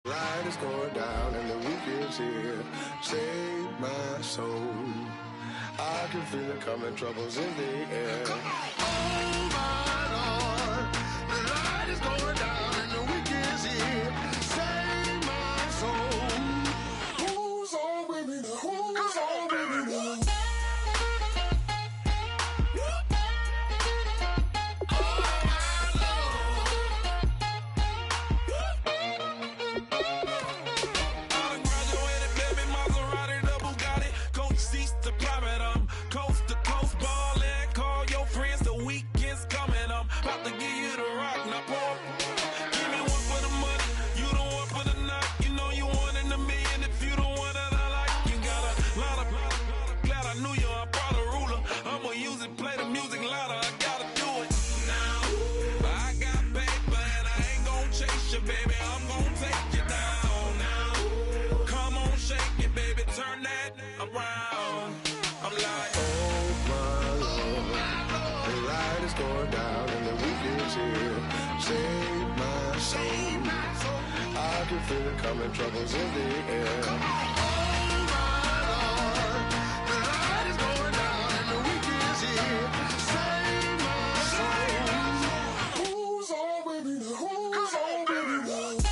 Light is going down and the weekend's here. Save my soul. I can feel it coming, troubles in the air. Oh my Lord, the light is going down and the weekend's here. Save my soul. Who's on with me now? Who's on with me now? Going down and the weekend's here. Save my soul. I can feel it coming, troubles in the air. Oh my Lord, the light is going down and the weekend's here. Save my soul. Who's on with me now? Who's on with me now?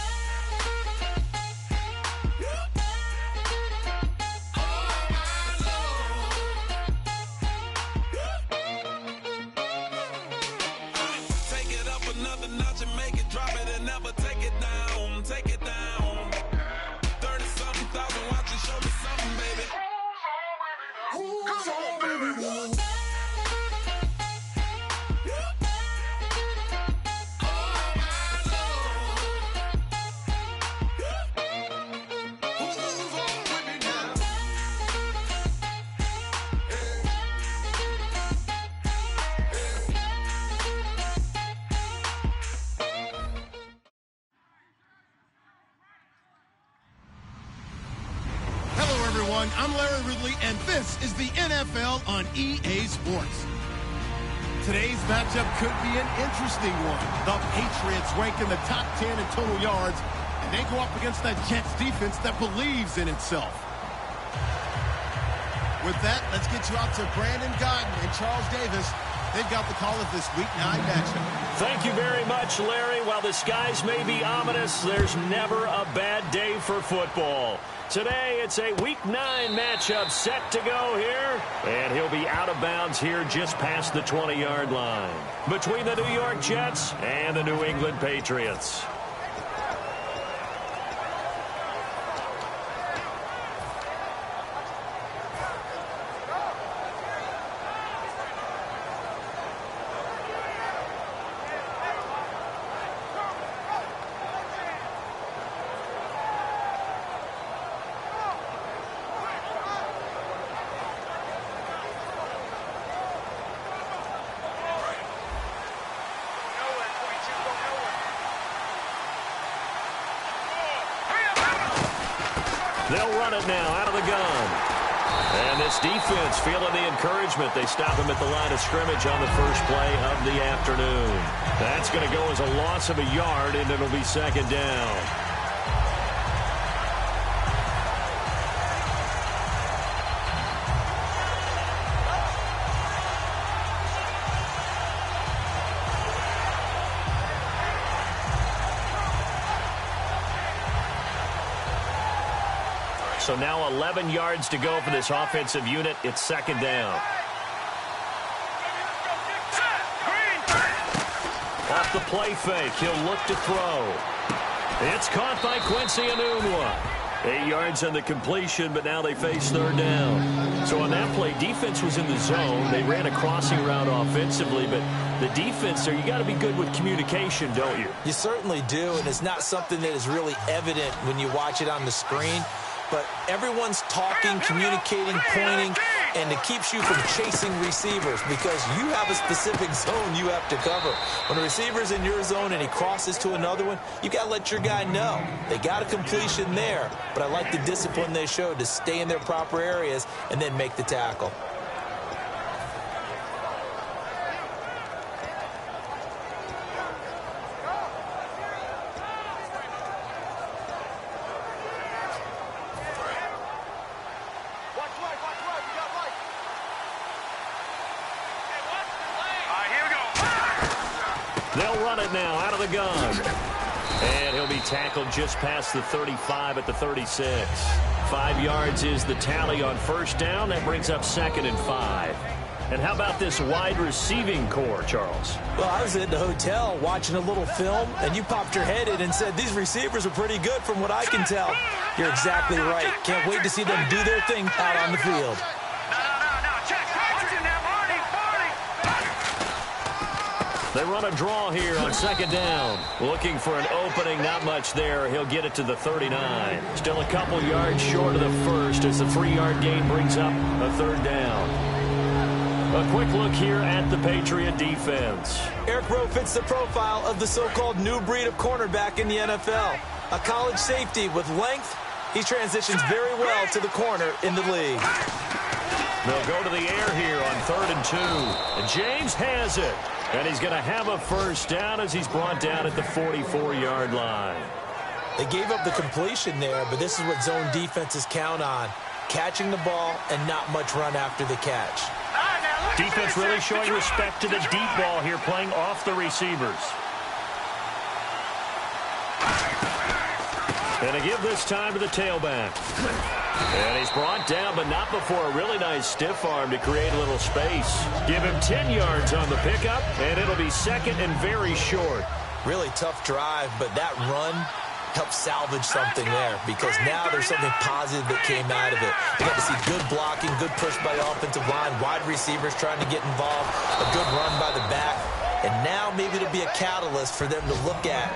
I'm Larry Ridley, and this is the NFL on EA Sports. Today's matchup could be an interesting one. The Patriots rank in the top 10 in total yards, and they go up against that Jets defense that believes in itself. With that, let's get you out to Brandon Godden and Charles Davis. They've got the call of this Week 9 matchup. Thank you very much, Larry. While the skies may be ominous, there's never a bad day for football. Today, it's a Week 9 matchup set to go here, and he'll be out of bounds here just past the 20-yard line between the New York Jets and the New England Patriots. They'll run it now out of the gun. And this defense feeling the encouragement. They stop him at the line of scrimmage on the first play of the afternoon. That's going to go as a loss of a yard, and it'll be second down. So now 11 yards to go for this offensive unit. It's second down. Off the play fake, he'll look to throw. It's caught by Quincy Enunwa. 8 yards on the completion, but now they face third down. So on that play, defense was in the zone. They ran a crossing route offensively, but the defense there, you got to be good with communication, don't you? You certainly do, and it's not something that is really evident when you watch it on the screen. But everyone's talking, communicating, pointing, and it keeps you from chasing receivers because you have a specific zone you have to cover. When a receiver's in your zone and he crosses to another one, you got to let your guy know. They got a completion there, but I like the discipline they showed to stay in their proper areas and then make the tackle. it now out of the gun. And he'll be tackled just past the 35 at the 36. 5 yards is the tally on first down. That brings up 2nd and 5. And how about this wide receiving core, Charles? Well, I was at the hotel watching a little film, and you popped your head in and said, these receivers are pretty good from what I can tell. You're exactly right. Can't wait to see them do their thing out on the field. They run a draw here on 2nd down. Looking for an opening, not much there. He'll get it to the 39. Still a couple yards short of the first as the 3-yard gain brings up a 3rd down. A quick look here at the Patriot defense. Eric Rowe fits the profile of the so-called new breed of cornerback in the NFL. A college safety with length. He transitions very well to the corner in the league. They'll go to the air here on 3rd and 2. And James has it. And he's going to have a first down as he's brought down at the 44-yard line. They gave up the completion there, but this is what zone defenses count on. Catching the ball and not much run after the catch. Defense really showing respect to the deep ball here, playing off the receivers. And to give this time to the tailback. And he's brought down, but not before a really nice stiff arm to create a little space. Give him 10 yards on the pickup, and it'll be 2nd and very short. Really tough drive, but that run helped salvage something there because now there's something positive that came out of it. You got to see good blocking, good push by the offensive line, wide receivers trying to get involved, a good run by the back, and now maybe it'll be a catalyst for them to look at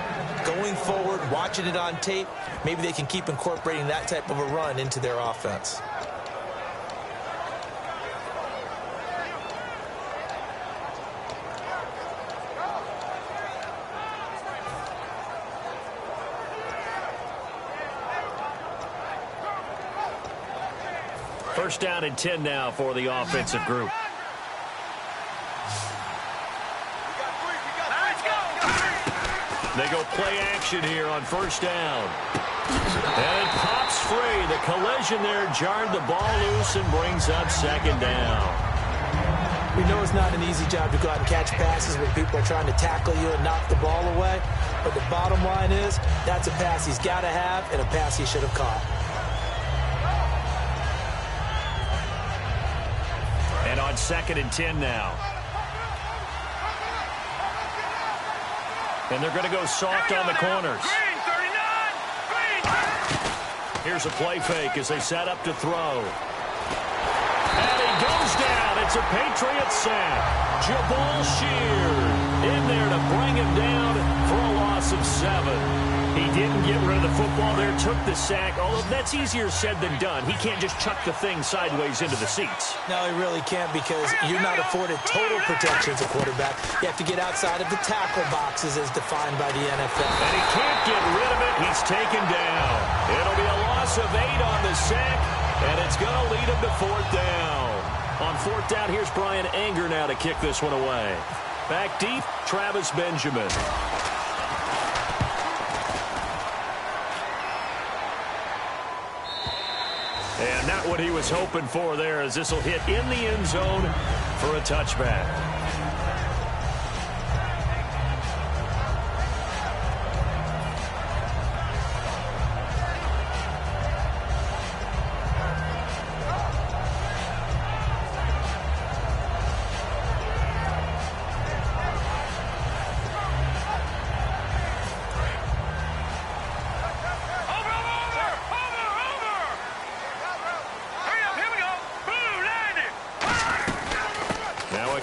going forward, watching it on tape. Maybe they can keep incorporating that type of a run into their offense. First down and 10 now for the offensive group. They go play action here on first down. And it pops free. The collision there jarred the ball loose and brings up 2nd down. We know it's not an easy job to go out and catch passes when people are trying to tackle you and knock the ball away. But the bottom line is that's a pass he's got to have and a pass he should have caught. And on 2nd and 10 now. And they're going to go soft on the corners. Here's a play fake as they set up to throw. And he goes down. It's a Patriot sack. Jabal Sheard in there to bring him down for a loss of 7. He didn't get rid of the football there, took the sack. Although that's easier said than done. He can't just chuck the thing sideways into the seats. No, he really can't because you're not afforded total protection as a quarterback. You have to get outside of the tackle boxes as defined by the NFL. And he can't get rid of it. He's taken down. It'll be a loss of 8 on the sack, and it's going to lead him to 4th down. On 4th down, here's Brian Anger now to kick this one away. Back deep, Travis Benjamin. And not what he was hoping for there, as this will hit in the end zone for a touchback.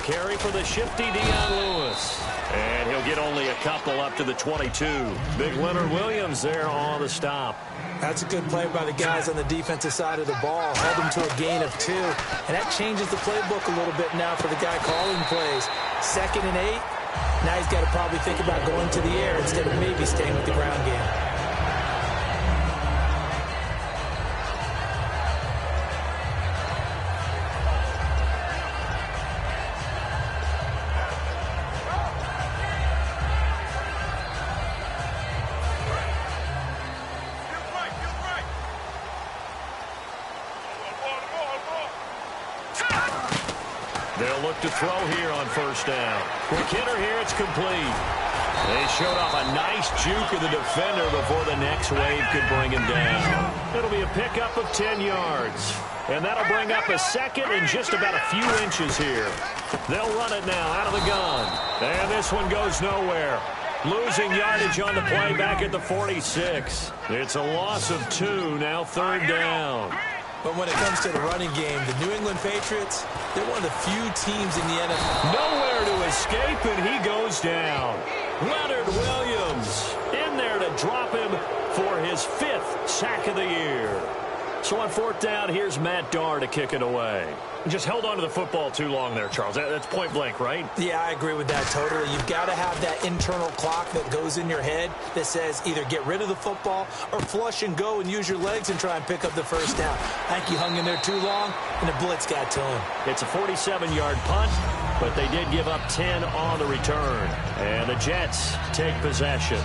Carry for the shifty Dion Lewis. And he'll get only a couple up to the 22. Big Leonard Williams there on the stop. That's a good play by the guys on the defensive side of the ball. Held them to a gain of 2. And that changes the playbook a little bit now for the guy calling plays. 2nd and 8. Now he's got to probably think about going to the air instead of maybe staying with the ground game. They'll look to throw here on first down. Quick hitter here, it's complete. They showed off a nice juke of the defender before the next wave could bring him down. It'll be a pickup of 10 yards. And that'll bring up a second and just about a few inches here. They'll run it now out of the gun. And this one goes nowhere. Losing yardage on the play back at the 46. It's a loss of 2, now third down. But when it comes to the running game, the New England Patriots, they're one of the few teams in the NFL. Nowhere to escape, and he goes down. Leonard Williams in there to drop him for his 5th sack of the year. So on fourth down, here's Matt Darr to kick it away. Just held on to the football too long there, Charles. That's point blank, right? Yeah, I agree with that totally. You've got to have that internal clock that goes in your head that says either get rid of the football or flush and go and use your legs and try and pick up the first down. I think he hung in there too long, and the blitz got to him. It's a 47-yard punt, but they did give up 10 on the return. And the Jets take possession.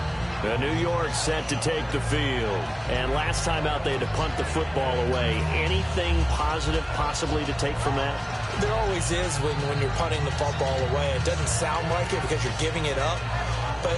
New York set to take the field. And last time out, they had to punt the football away. Anything positive possibly to take from that? There always is when you're punting the football away. It doesn't sound like it because you're giving it up, but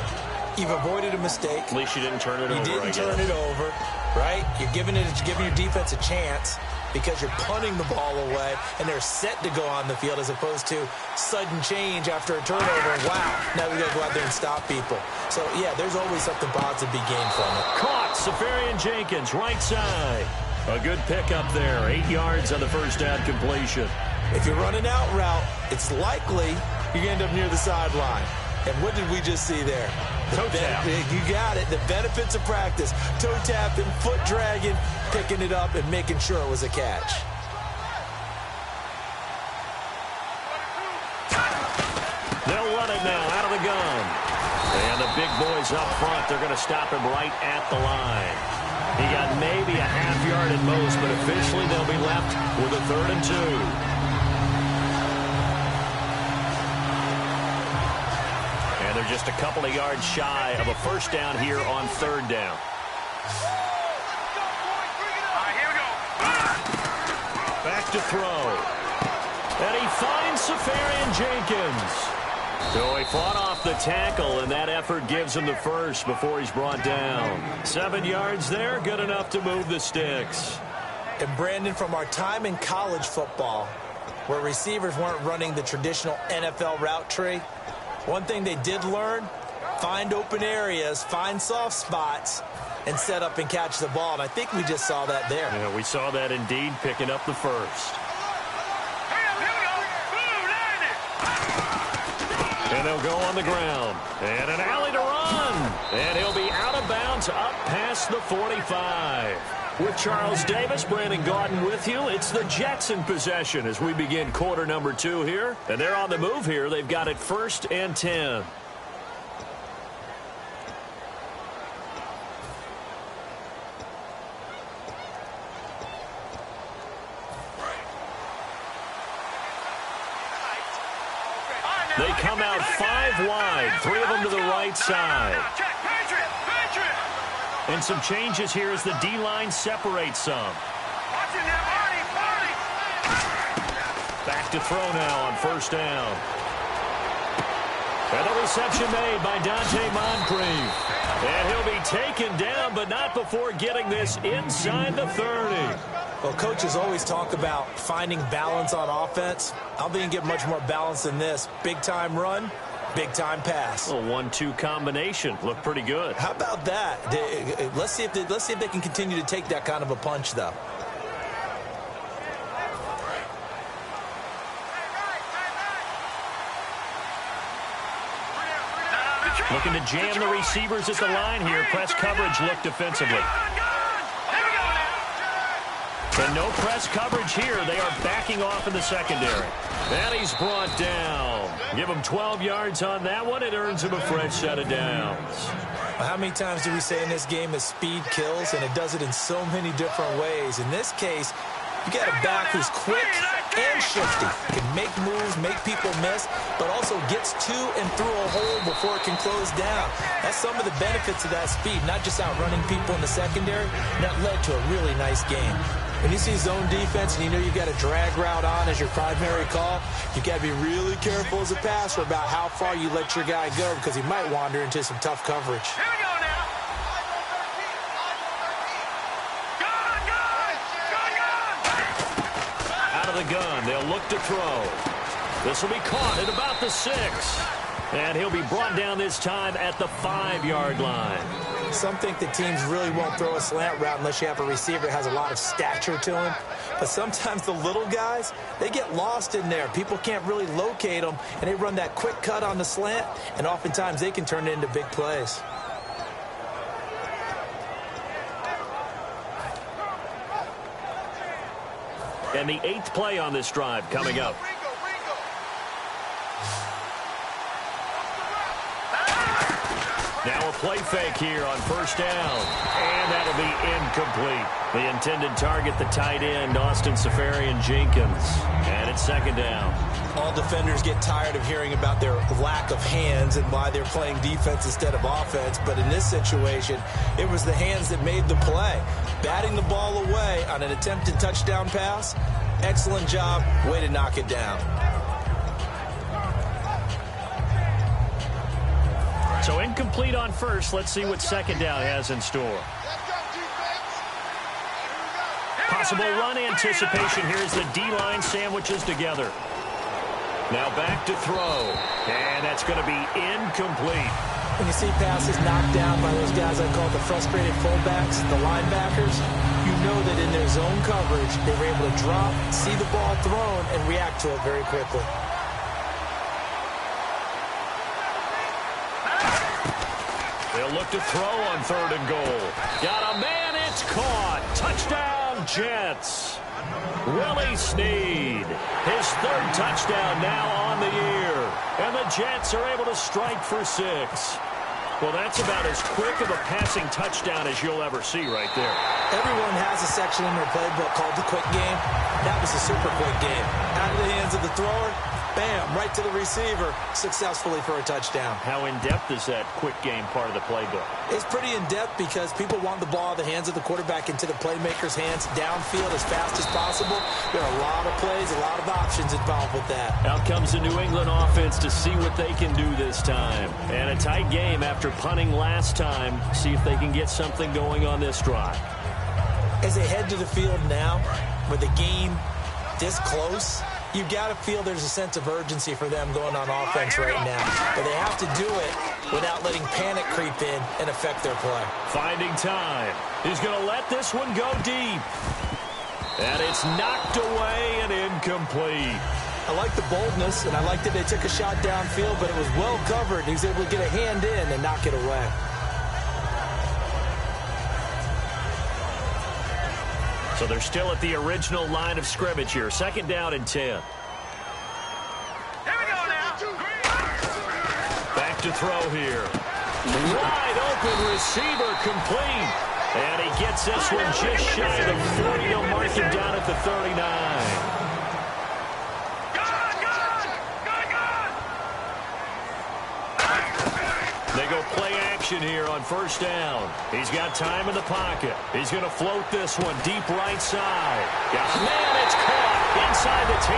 you've avoided a mistake. At least you didn't turn it over. You didn't turn it over, right? You're giving your defense a chance because you're punting the ball away, and they're set to go on the field as opposed to sudden change after a turnover. Wow, now we got to go out there and stop people. So, yeah, there's always something positive to be gained from it. Caught, Safarian Jenkins, right side. A good pickup there, 8 yards on the first down completion. If you're running out route, it's likely you're going to end up near the sideline. And what did we just see there? Toe tap. You got it. The benefits of practice. Toe tapping, foot dragging, picking it up, and making sure it was a catch. They'll run it now out of the gun. And the big boys up front, they're going to stop him right at the line. He got maybe a half yard at most, but officially they'll be left with a 3rd and 2. They're just a couple of yards shy of a first down here on 3rd down. Back to throw. And he finds Safarian Jenkins. So he fought off the tackle, and that effort gives him the first before he's brought down. 7 yards there, good enough to move the sticks. And Brandon, from our time in college football, where receivers weren't running the traditional NFL route tree, one thing they did learn, find open areas, find soft spots, and set up and catch the ball. And I think we just saw that there. Yeah, we saw that indeed, picking up the first. And they'll go on the ground. And an alley to run. And he'll be out of bounds up past the 45. With Charles Davis, Brandon Gaudin with you. It's the Jets in possession as we begin quarter number 2 here. And they're on the move here. They've got it 1st and 10. They come out 5 wide, 3 of them to the right side. And some changes here as the D-line separates some. Back to throw now on 1st down. And the reception made by Dante Moncrief. And he'll be taken down, but not before getting this inside the 30. Well, coaches always talk about finding balance on offense. I don't think you can get much more balance than this. Big-time run, big-time pass. A 1-2 combination. Looked pretty good. How about that? Let's see if they can continue to take that kind of a punch, though. Looking to jam the receivers at the line here. Press coverage look defensively. And no press coverage here. They are backing off in the secondary. And he's brought down. Give him 12 yards on that one. It earns him a fresh set of downs. Well, how many times do we say in this game that speed kills, and it does it in so many different ways? In this case, you got a back who's quick and shifty. Can make moves, make people miss, but also gets to and through a hole before it can close down. That's some of the benefits of that speed, not just outrunning people in the secondary. That led to a really nice game. When you see zone defense and you know you got a drag route on as your primary call, you got to be really careful as a passer about how far you let your guy go because he might wander into some tough coverage. Here we go now. Out of the gun, they'll look to throw. This will be caught at about the 6. And he'll be brought down this time at the 5-yard line. Some think that teams really won't throw a slant route unless you have a receiver that has a lot of stature to him. But sometimes the little guys, they get lost in there. People can't really locate them, and they run that quick cut on the slant, and oftentimes they can turn it into big plays. And the 8th play on this drive coming up. Now a play fake here on first down. And that'll be incomplete. The intended target, the tight end, Austin Safarian-Jenkins. And it's second down. All defenders get tired of hearing about their lack of hands and why they're playing defense instead of offense. But in this situation, it was the hands that made the play. Batting the ball away on an attempted touchdown pass. Excellent job. Way to knock it down. So incomplete on first. Let's see what second down has in store. Possible run anticipation. Here's the D-line sandwiches together. Now back to throw. And that's going to be incomplete. When you see passes knocked down by those guys I call the frustrated fullbacks, the linebackers, you know that in their zone coverage, they were able to drop, see the ball thrown, and react to it very quickly. They'll look to throw on 3rd and goal. Got a man, it's caught. Touchdown, Jets. Willie Snead, his 3rd touchdown now on the year. And the Jets are able to strike for 6. Well, that's about as quick of a passing touchdown as you'll ever see right there. Everyone has a section in their playbook called the quick game. That was a super quick game. Out of the hands of the thrower, bam, right to the receiver, successfully for a touchdown. How in-depth is that quick game part of the playbook? It's pretty in-depth because people want the ball out of the hands of the quarterback into the playmaker's hands downfield as fast as possible. There are a lot of plays, a lot of options involved with that. Out comes the New England offense to see what they can do this time. And a tight game after punting last time. See if they can get something going on this drive. As they head to the field now, with the game this close, you got to feel there's a sense of urgency for them going on offense right now. But they have to do it without letting panic creep in and affect their play. Finding time. He's going to let this one go deep. And it's knocked away and incomplete. I like the boldness, and I like that they took a shot downfield, but it was well covered. He was able to get a hand in and knock it away. So they're still at the original line of scrimmage here. Second down and 10. Here we go now. Back to throw here. Wide open receiver complete. And he gets this one just shy of the 40. He'll mark him down at the 39. They go play action here on first down. He's got time in the pocket. He's going to float this one deep right side. Got a man, it's caught inside the 10.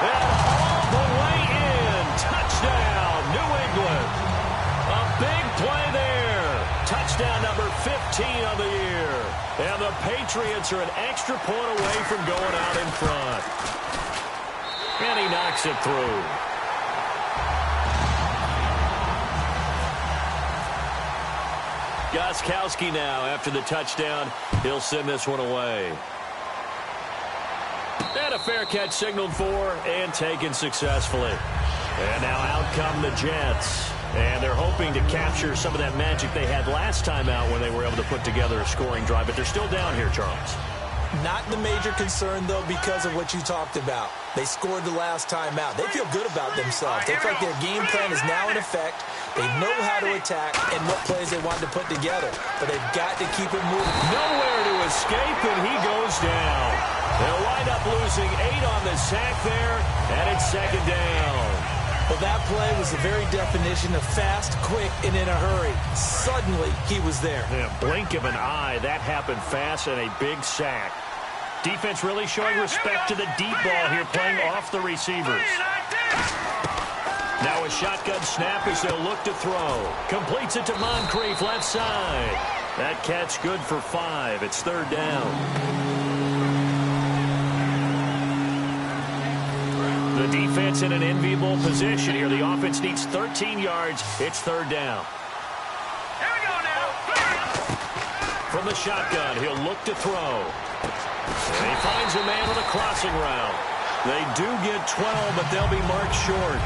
And all the way in. Touchdown, New England. A big play there. Touchdown number 15 on the year. And the Patriots are an extra point away from going out in front. And he knocks it through. Gostkowski now after the touchdown. He'll send this one away. And a fair catch signaled for and taken successfully. And now out come the Jets. And they're hoping to capture some of that magic they had last time out when they were able to put together a scoring drive. But they're still down here, Charles. Not the major concern, though, because of what you talked about. They scored the last time out. They feel good about themselves. They feel like their game plan is now in effect. They know how to attack and what plays they want to put together. But they've got to keep it moving. Nowhere to escape, and he goes down. They'll wind up losing 8 on the sack there, and it's second down. Well, that play was the very definition of fast, quick, and in a hurry. Suddenly, he was there. Yeah, blink of an eye, that happened fast and a big sack. Defense really showing respect to the deep ball here, playing off the receivers. Now a shotgun snap as they'll look to throw. Completes it to Moncrief, left side. That catch good for 5. It's third down. The defense in an enviable position here. The offense needs 13 yards. It's third down. Here we go now. From the shotgun, he'll look to throw. And he finds a man on a crossing route. They do get 12, but they'll be marked short.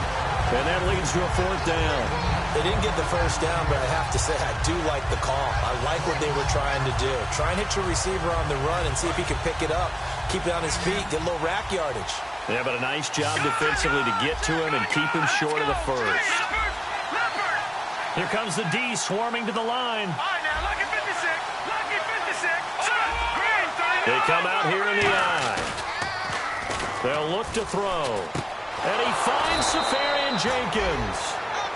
And that leads to a fourth down. They didn't get the first down, but I have to say I do like the call. I like what they were trying to do. Try and hit your receiver on the run and see if he can pick it up. Keep it on his feet, get a little rack yardage. Yeah, but a nice job defensively to get to him and keep him short of the first. Here comes the D swarming to the line. All right, now, lucky 56. Lucky 56. Green, 39. They come out here in the eye. They'll look to throw. And he finds Safarian Jenkins.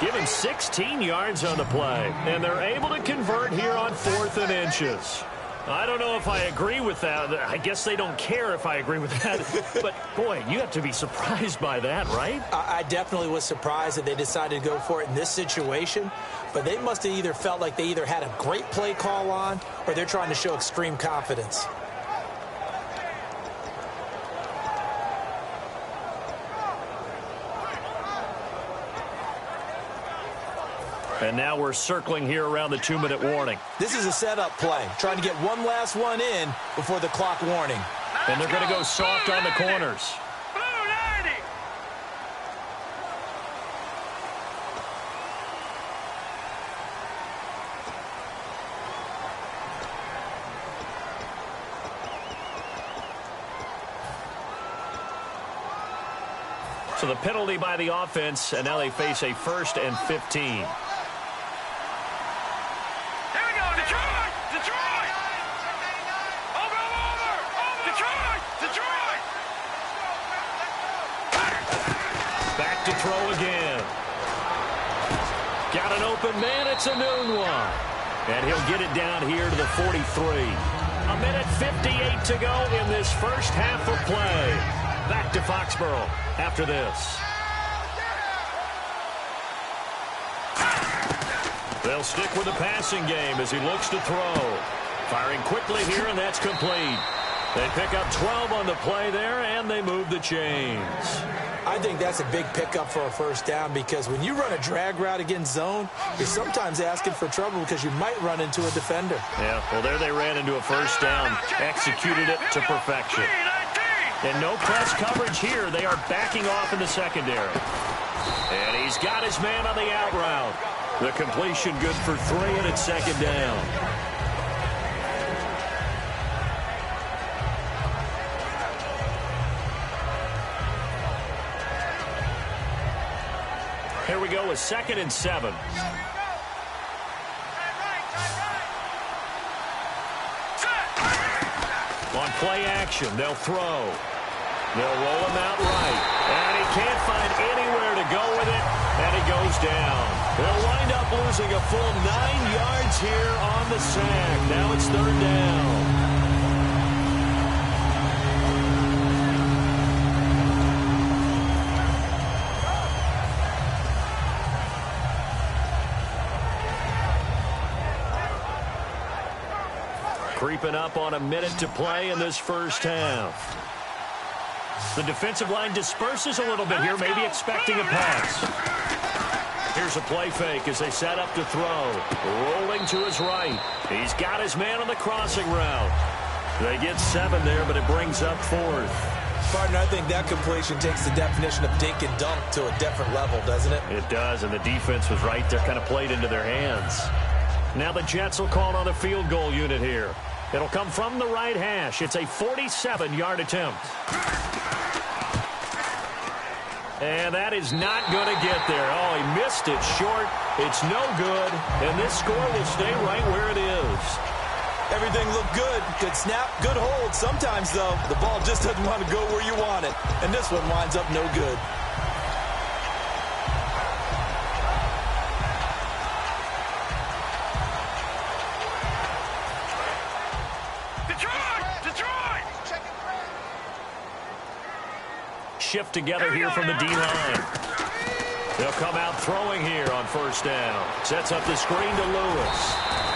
Give him 16 yards on the play. And they're able to convert here on 4th and inches. I don't know if I agree with that. I guess they don't care if I agree with that. But, boy, you have to be surprised by that, right? I definitely was surprised that they decided to go for it in this situation. But they must have either felt like they either had a great play call on or they're trying to show extreme confidence. And now we're circling here around the 2-minute warning. This is a setup play, trying to get one last one in before the clock warning. And they're going to go soft on the corners. Blue 90. So the penalty by the offense, and now they face a 1st and 15. To throw again. Got an open man. It's a noon one. And he'll get it down here to the 43. 1:58 to go in this first half of play. Back to Foxborough after this. They'll stick with the passing game as he looks to throw. Firing quickly here, and that's complete. They pick up 12 on the play there, and they move the chains. I think that's a big pickup for a first down because when you run a drag route against zone, you're sometimes asking for trouble because you might run into a defender. Yeah, well, there they ran into a first down, executed it to perfection. And no press coverage here. They are backing off in the secondary. And he's got his man on the out route. The completion good for 3, and it's second down. Here we go with 2nd and 7. On play action, they'll throw. They'll roll him out right. And he can't find anywhere to go with it, and he goes down. They'll wind up losing a full 9 yards here on the sack. Now it's third down. Creeping up on a minute to play in this first half. The defensive line disperses a little bit here, maybe expecting a pass. Here's a play fake as they set up to throw. Rolling to his right. He's got his man on the crossing route. They get 7 there, but it brings up 4th. Partner, I think that completion takes the definition of dink and dunk to a different level, doesn't it? It does, and the defense was right there, kind of played into their hands. Now the Jets will call on the field goal unit here. It'll come from the right hash. It's a 47-yard attempt. And that is not going to get there. Oh, he missed it short. It's no good. And this score will stay right where it is. Everything looked good. Good snap, good hold. Sometimes, though, the ball just doesn't want to go where you want it. And this one winds up no good. Detroit! shift together here from the D-line. They'll come out throwing here on first down. Sets up the screen to Lewis.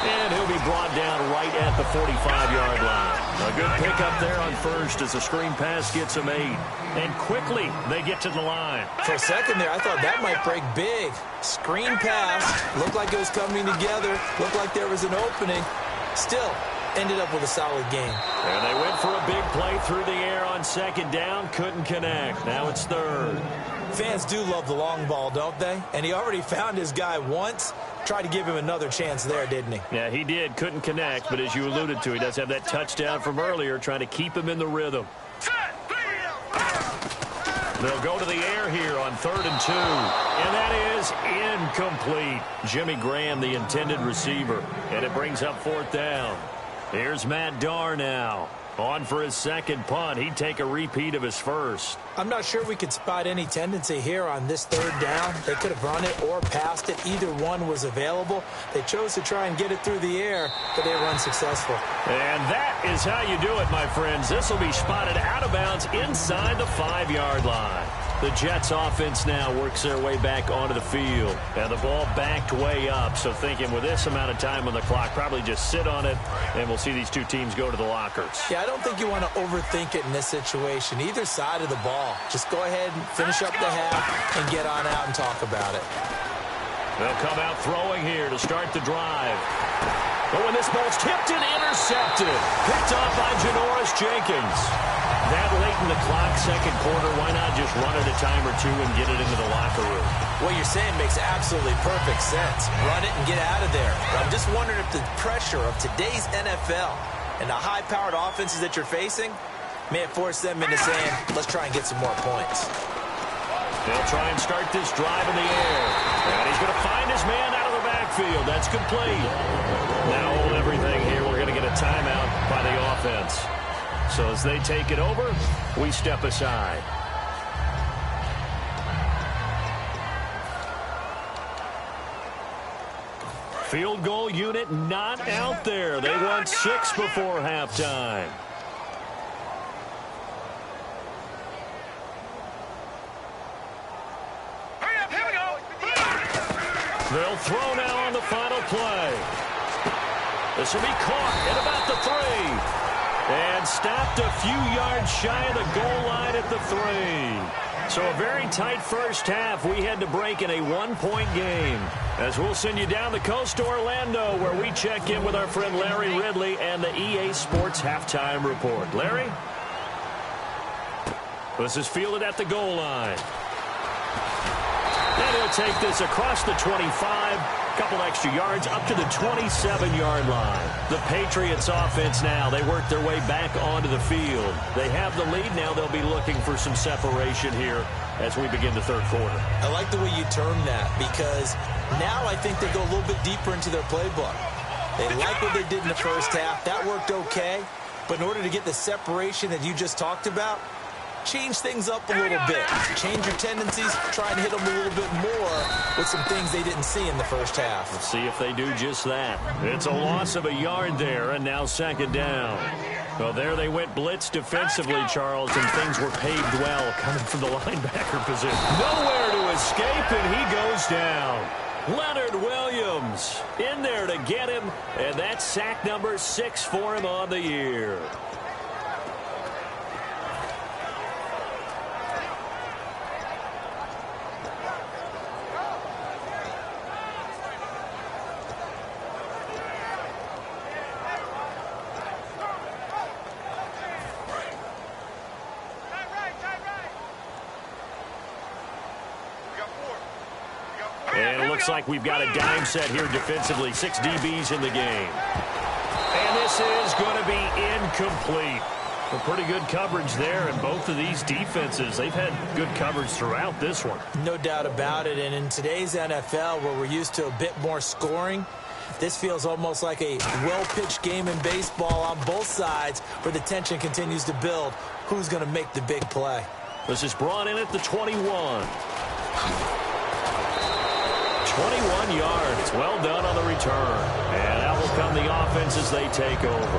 And he'll be brought down right at the 45-yard line. A good pickup there on first as the screen pass gets him 8. And quickly they get to the line. For a second there, I thought that might break big. Screen pass. Looked like it was coming together. Looked like there was an opening. Still ended up with a solid game. And they went for a big play through the air on second down. Couldn't connect. Now it's third. Fans do love the long ball, don't they? And he already found his guy once. Tried to give him another chance there, didn't he? Yeah, he did. Couldn't connect, but as you alluded to, he does have that touchdown from earlier, trying to keep him in the rhythm. They'll go to the air here on 3rd and 2. And that is incomplete. Jimmy Graham, the intended receiver. And it brings up 4th down. Here's Matt Darr now. On for his second punt. He'd take a repeat of his first. I'm not sure we could spot any tendency here on this 3rd down. They could have run it or passed it. Either one was available. They chose to try and get it through the air, but they were unsuccessful. And that is how you do it, my friends. This will be spotted out of bounds inside the 5-yard line. The Jets offense now works their way back onto the field. And the ball backed way up. So thinking with this amount of time on the clock, probably just sit on it, and we'll see these two teams go to the lockers. Yeah, I don't think you want to overthink it in this situation. Either side of the ball. Just go ahead and finish up the half and get on out and talk about it. They'll come out throwing here to start the drive. But when this ball's tipped and intercepted, picked off by Janoris Jenkins. That late in the clock, second quarter, why not just run it a time or two and get it into the locker room? What you're saying makes absolutely perfect sense. Run it and get out of there. But I'm just wondering if the pressure of today's NFL and the high-powered offenses that you're facing may have forced them into saying, let's try and get some more points. They'll try and start this drive in the air. And he's going to find his man out of the backfield. That's complete. Now hold everything here. We're going to get a timeout by the offense. So as they take it over, we step aside. Field goal unit not out there. They want 6 before halftime. They'll throw now on the final play. This will be caught at about the 3. And stopped a few yards shy of the goal line at the 3. So a very tight first half. We had to break in a 1-point game. As we'll send you down the coast to Orlando, where we check in with our friend Larry Ridley and the EA Sports Halftime Report. Larry? This is fielded at the goal line. And he'll take this across the 25, couple extra yards up to the 27-yard line. The Patriots offense now, they work their way back onto the field. They have the lead now. They'll be looking for some separation here as we begin the third quarter. I like the way you term that, because now I think they go a little bit deeper into their playbook. They like what they did in the first half. That worked okay. But in order to get the separation that you just talked about, change things up a little bit. Change your tendencies. Try and hit them a little bit more with some things they didn't see in the first half. Let's see if they do just that. It's a loss of a yard there, and now second down. Well, there they went blitz defensively, Charles, and things were paved well coming from the linebacker position. Nowhere to escape, and he goes down. Leonard Williams in there to get him, and that's sack number 6 for him on the year. And it looks like we've got a dime set here defensively. 6 DBs in the game. And this is going to be incomplete. A pretty good coverage there, and both of these defenses, they've had good coverage throughout this one. No doubt about it. And in today's NFL, where we're used to a bit more scoring, this feels almost like a well-pitched game in baseball on both sides, where the tension continues to build. Who's going to make the big play? This is brought in at the 21. 21 yards. Well done on the return. And out will come the offense as they take over.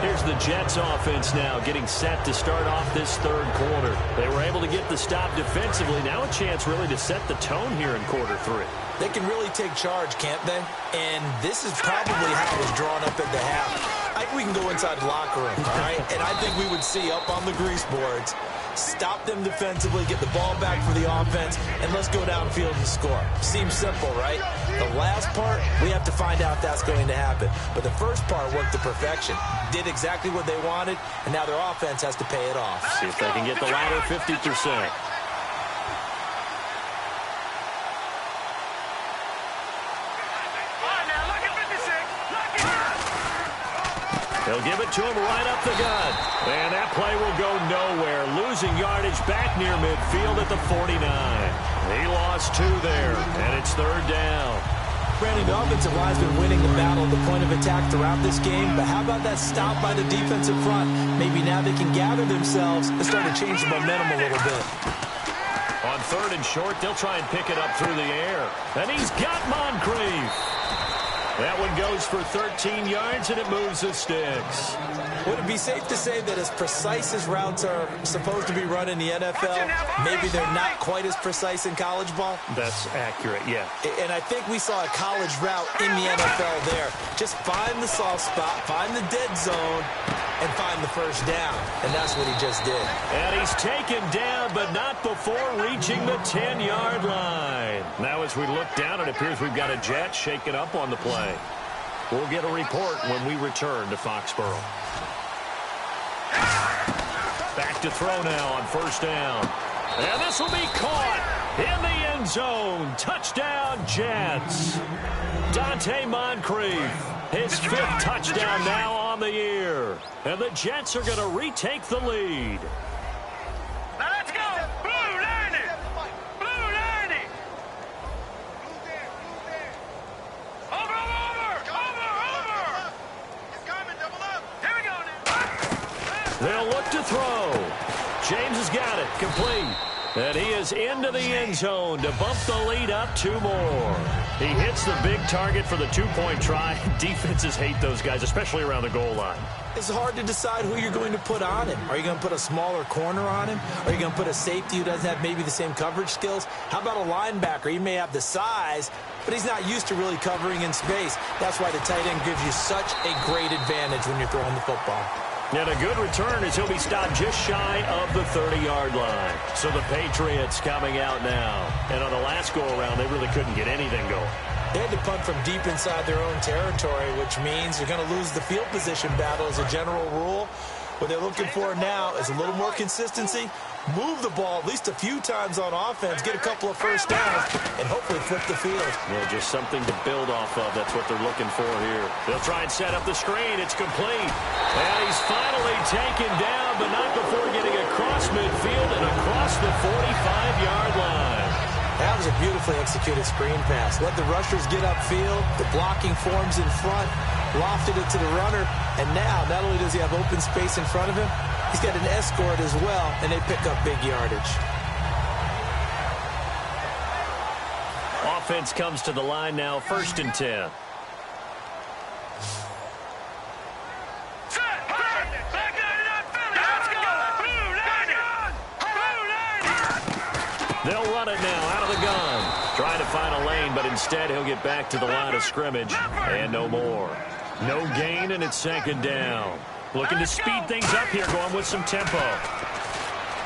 Here's the Jets offense now getting set to start off this third quarter. They were able to get the stop defensively. Now a chance really to set the tone here in quarter 3. They can really take charge, can't they? And this is probably how it was drawn up at the half. I think we can go inside the locker room, all right? And I think we would see up on the grease boards, stop them defensively, get the ball back for the offense, and let's go downfield and score. Seems simple, right? The last part, we have to find out if that's going to happen. But the first part worked to perfection. Did exactly what they wanted, and now their offense has to pay it off. See if they can get the latter 50%. They'll give it to him right up the gut. And that play will go nowhere. Losing yardage back near midfield at the 49. He lost 2 there, and it's third down. Brandon, the offensive line's been winning the battle at the point of attack throughout this game, but how about that stop by the defensive front? Maybe now they can gather themselves and start to change the momentum a little bit. On third and short, they'll try and pick it up through the air. And he's got Moncrief. That one goes for 13 yards, and it moves the sticks. Would it be safe to say that as precise as routes are supposed to be run in the NFL, maybe they're not quite as precise in college ball? That's accurate, yeah. And I think we saw a college route in the NFL there. Just find the soft spot, find the dead zone, and find the first down. And that's what he just did. And he's taken down, but not before reaching the 10-yard line. Now as we look down, it appears we've got a Jet shaken up on the play. We'll get a report when we return to Foxborough. Back to throw now on first down. And this will be caught in the end zone. Touchdown, Jets. Dante Moncrief, his 5th touchdown now on the year. And the Jets are going to retake the lead. Now let's go. Blue landing. Blue landing. Over. It's coming. Double up. Here we go now. They'll look to throw. James has got it. Complete. And he is into the end zone to bump the lead up 2 more. He hits the big target for the 2-point try. Defenses hate those guys, especially around the goal line. It's hard to decide who you're going to put on him. Are you going to put a smaller corner on him? Are you going to put a safety who doesn't have maybe the same coverage skills? How about a linebacker? He may have the size, but he's not used to really covering in space. That's why the tight end gives you such a great advantage when you're throwing the football. And a good return as he'll be stopped just shy of the 30-yard line. So the Patriots coming out now. And on the last go-around, they really couldn't get anything going. They had to punt from deep inside their own territory, which means they're going to lose the field position battle as a general rule. What they're looking for now is a little more consistency, move the ball at least a few times on offense, get a couple of first downs, and hopefully flip the field. Yeah, just something to build off of. That's what they're looking for here. They'll try and set up the screen. It's complete. And he's finally taken down, but not before getting across midfield and across the 45-yard line. That was a beautifully executed screen pass. Let the rushers get upfield. The blocking forms in front. Lofted it to the runner. And now, not only does he have open space in front of him, he's got an escort as well, and they pick up big yardage. Offense comes to the line now, 1st and 10. They'll run it now out of the gun. Trying to find a lane, but instead he'll get back to the line of scrimmage. And no more. No gain, and it's 2nd down. Looking to speed things up here, going with some tempo.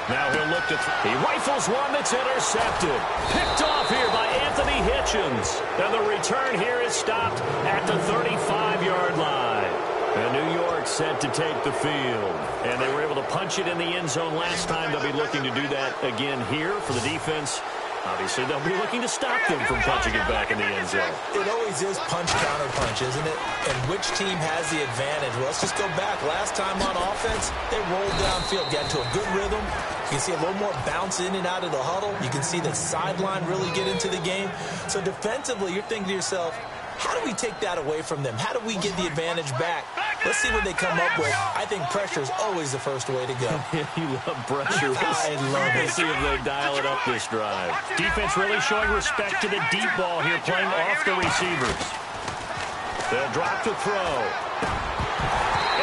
Now he'll look to he rifles one that's intercepted. Picked off here by Anthony Hitchens. And the return here is stopped at the 35-yard line. And New York set to take the field. And they were able to punch it in the end zone last time. They'll be looking to do that again here for the defense. Obviously, they'll be looking to stop them from punching it back in the end zone. It always is punch-counter-punch, isn't it? And which team has the advantage? Well, let's just go back. Last time on offense, they rolled downfield, got into a good rhythm. You can see a little more bounce in and out of the huddle. You can see the sideline really get into the game. So defensively, you're thinking to yourself, how do we take that away from them? How do we get the advantage back? Let's see what they come up with. I think pressure is always the first way to go. You love pressure. I love it. Let's see if they dial it up this drive. Defense really showing respect to the deep ball here, playing off the receivers. They'll drop to throw.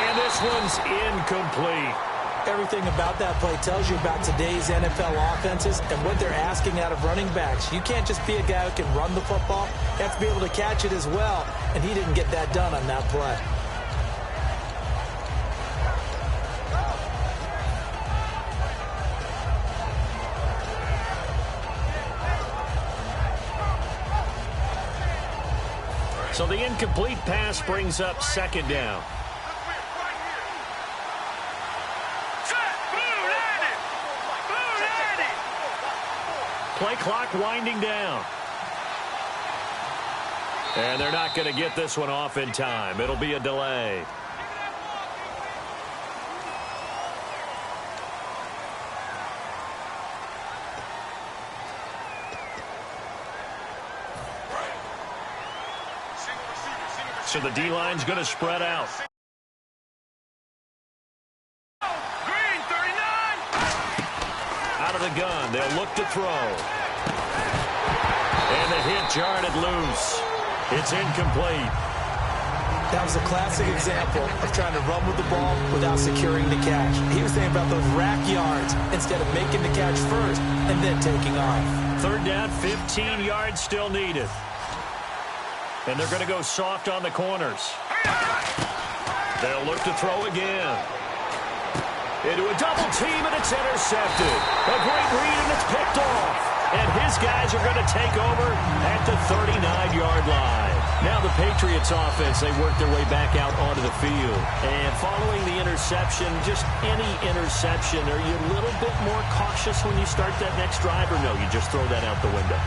And this this one's incomplete. Everything about that play tells you about today's NFL offenses and what they're asking out of running backs. You can't just be a guy who can run the football. You have to be able to catch it as well, and he didn't get that done on that play. So the incomplete pass brings up second down. Play clock winding down. And they're not going to get this one off in time. It'll be a delay. So the D-line's going to spread out. Green, 39. Out of the gun, they'll look to throw. And the hit jarred it loose. It's incomplete. That was a classic example of trying to run with the ball without securing the catch. He was thinking about those rack yards instead of making the catch first and then taking off. Third down, 15 yards still needed. And they're going to go soft on the corners. They'll look to throw again. Into a double team, and it's intercepted. A great read, and it's picked off. And his guys are going to take over at the 39-yard line. Now the Patriots offense, they work their way back out onto the field. And following the interception, just any interception, are you a little bit more cautious when you start that next drive, or no, you just throw that out the window?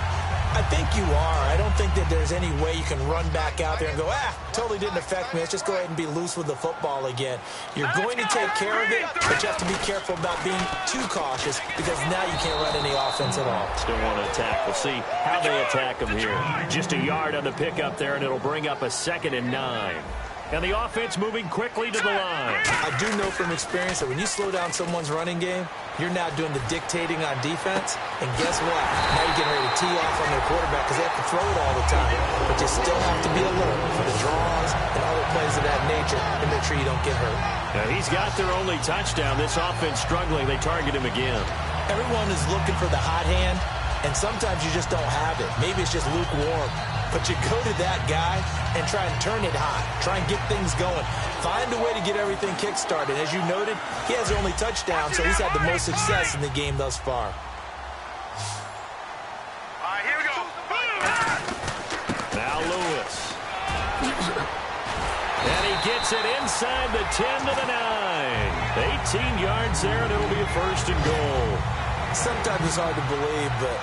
I think you are. I don't think that there's any way you can run back out there and go, totally didn't affect me. Let's just go ahead and be loose with the football again. You're going to take care of it, but you have to be careful about being too cautious because now you can't run any offense at all. Still want to attack. We'll see how they attack them here. Just a yard on the pickup there, and it'll bring up a 2nd and 9. And the offense moving quickly to the line. I do know from experience that when you slow down someone's running game, you're now doing the dictating on defense. And guess what? Now you're getting ready to tee off on their quarterback because they have to throw it all the time. But you still have to be alert for the draws and other plays of that nature and make sure you don't get hurt. Now he's got their only touchdown. This offense struggling. They target him again. Everyone is looking for the hot hand, and sometimes you just don't have it. Maybe it's just lukewarm. But you go to that guy and try and turn it hot. Try and get things going. Find a way to get everything kick-started. As you noted, he has the only touchdown, so he's had the most success in the game thus far. All right, here we go. Now Lewis. And he gets it inside the 10 to the 9. 18 yards there, and it'll be a 1st and goal. Sometimes it's hard to believe, but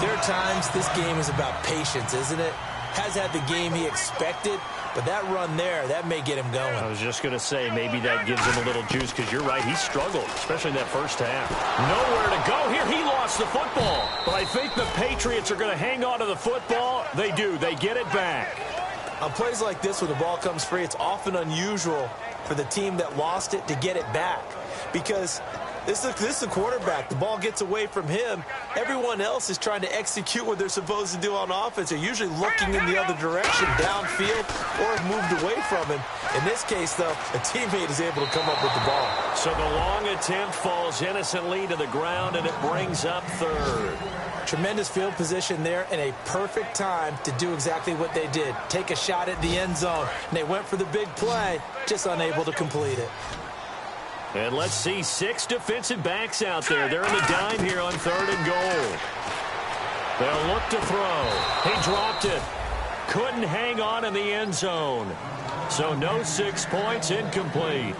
there are times this game is about patience, isn't it? Has had the game he expected, but that run there, that may get him going. I was just going to say, maybe that gives him a little juice, because you're right, he struggled, especially in that first half. Nowhere to go here. He lost the football. But I think the Patriots are going to hang on to the football. They do. They get it back. On plays like this where the ball comes free, it's often unusual for the team that lost it to get it back, because this is a quarterback. The ball gets away from him. Everyone else is trying to execute what they're supposed to do on offense. They're usually looking in the other direction, downfield, or have moved away from him. In this case, though, a teammate is able to come up with the ball. So the long attempt falls innocently to the ground, and it brings up 3rd. Tremendous field position there and a perfect time to do exactly what they did. Take a shot at the end zone. And they went for the big play, just unable to complete it. And let's see, 6 defensive backs out there. They're in the dime here on 3rd and goal. They'll look to throw. He dropped it. Couldn't hang on in the end zone. So no 6 points, incomplete.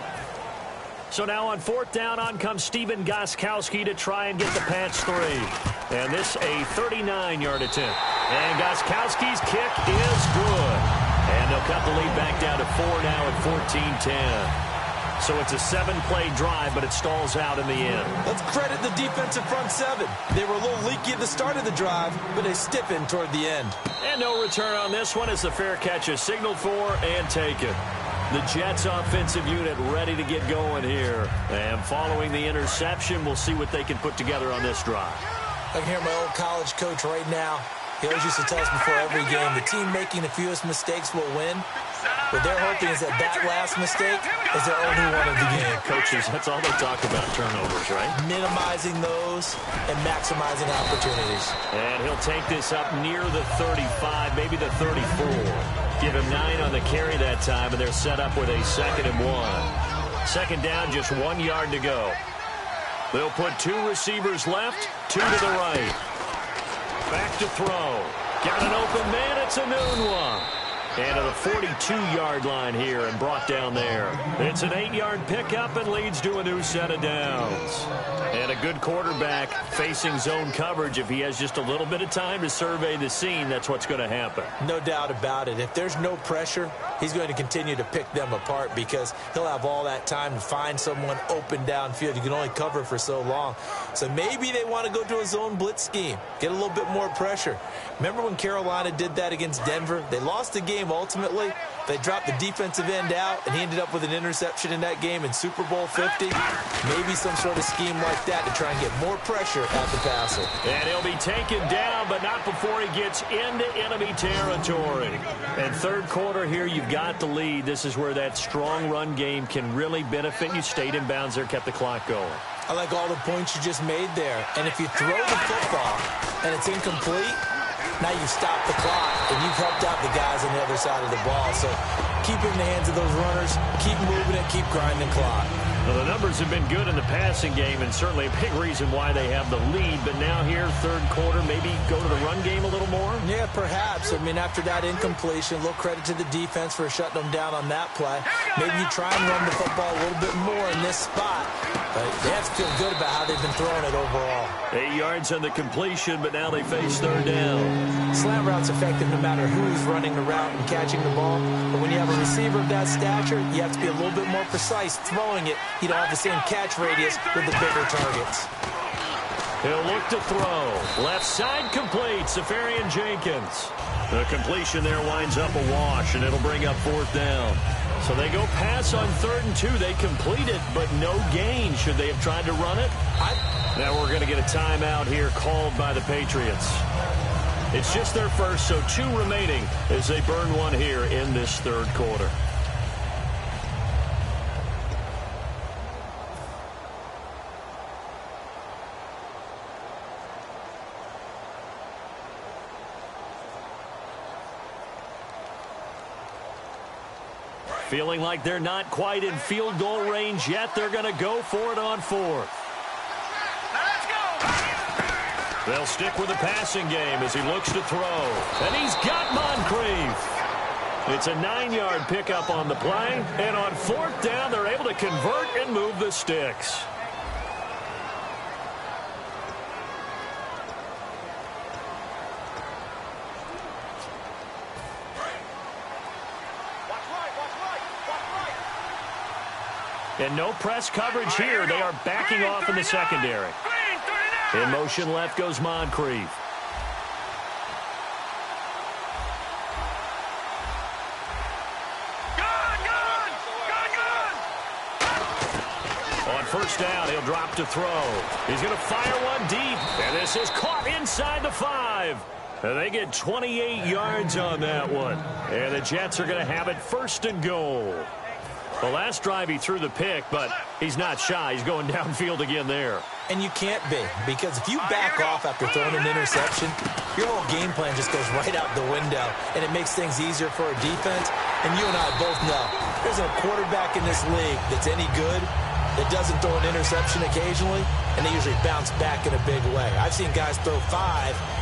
So now on 4th down, on comes Stephen Gostkowski to try and get the Pats 3. And this a 39-yard attempt. And Gostkowski's kick is good. And they'll cut the lead back down to 4 now at 14-10. So it's a 7-play drive, but it stalls out in the end. Let's credit the defensive front 7. They were a little leaky at the start of the drive, but they stiffened toward the end. And no return on this one as the fair catch is signaled for and taken. The Jets offensive unit ready to get going here. And following the interception, we'll see what they can put together on this drive. I can hear my old college coach right now. He always used to tell us before every game, the team making the fewest mistakes will win. What they're hoping is that last mistake is their only one of the game. Coaches, that's all they talk about, turnovers, right? Minimizing those and maximizing opportunities. And he'll take this up near the 35, maybe the 34. Give him 9 on the carry that time, and they're set up with a 2nd and 1. Second down, just 1 yard to go. They'll put 2 receivers left, 2 to the right. Back to throw. Got an open man. It's a noon one. And to the 42-yard line here and brought down there. It's an 8-yard pickup and leads to a new set of downs. And a good quarterback facing zone coverage. If he has just a little bit of time to survey the scene, that's what's going to happen. No doubt about it. If there's no pressure, he's going to continue to pick them apart because he'll have all that time to find someone open downfield. You can only cover for so long. So maybe they want to go to a zone blitz scheme, get a little bit more pressure. Remember when Carolina did that against Denver? They lost the game ultimately. They dropped the defensive end out, and he ended up with an interception in that game in Super Bowl 50. Maybe some sort of scheme like that to try and get more pressure at the passer. And he'll be taken down, but not before he gets into enemy territory. And third quarter here, you've got the lead. This is where that strong run game can really benefit you. Stayed in bounds there, kept the clock going. I like all the points you just made there. And if you throw the football and it's incomplete, now you stop the clock, and you've helped out the guys on the other side of the ball. So keep it in the hands of those runners, keep moving it, keep grinding the clock. Well, the numbers have been good in the passing game, and certainly a big reason why they have the lead. But now here, third quarter, maybe go to the run game a little more? Yeah, perhaps. I mean, after that incompletion, a little credit to the defense for shutting them down on that play. Maybe you try and run the football a little bit more in this spot. But they have to feel good about how they've been throwing it overall. 8 yards on the completion, but now they face third down. Slant route's effective no matter who's running the route and catching the ball. But when you have a receiver of that stature, you have to be a little bit more precise throwing it. You don't have the same catch radius with the bigger targets. He'll look to throw. Left side complete. Safarian Jenkins. The completion there winds up a wash, and it'll bring up fourth down. So they go pass on 3rd and 2. They complete it, but no gain. Should they have tried to run it? Now we're going to get a timeout here called by the Patriots. It's just their first, so 2 remaining as they burn one here in this third quarter. Feeling like they're not quite in field goal range yet. They're going to go for it on 4th. Let's go. They'll stick with the passing game as he looks to throw. And he's got Moncrief. It's a 9-yard pickup on the play. And on 4th down, they're able to convert and move the sticks. And no press coverage here. They are backing off in the secondary. In motion left goes Moncrief. On first down, he'll drop to throw. He's going to fire one deep. And this is caught inside the 5. And they get 28 yards on that one. And the Jets are going to have it 1st and goal. The last drive he threw the pick, but he's not shy. He's going downfield again there. And you can't be, because if you back off after throwing an interception, your whole game plan just goes right out the window, and it makes things easier for a defense. And you and I both know there's a quarterback in this league that's any good that doesn't throw an interception occasionally, and they usually bounce back in a big way. I've seen guys throw 5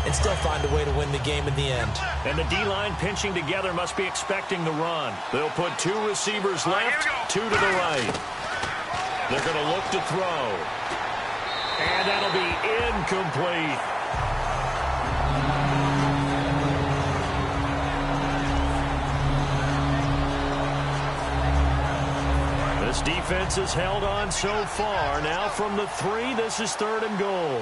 and still find a way to win the game in the end. And the D-line pinching together must be expecting the run. They'll put 2 receivers left, 2 to the right. They're going to look to throw. And that'll be incomplete. This defense has held on so far. Now from the 3, this is 3rd and goal.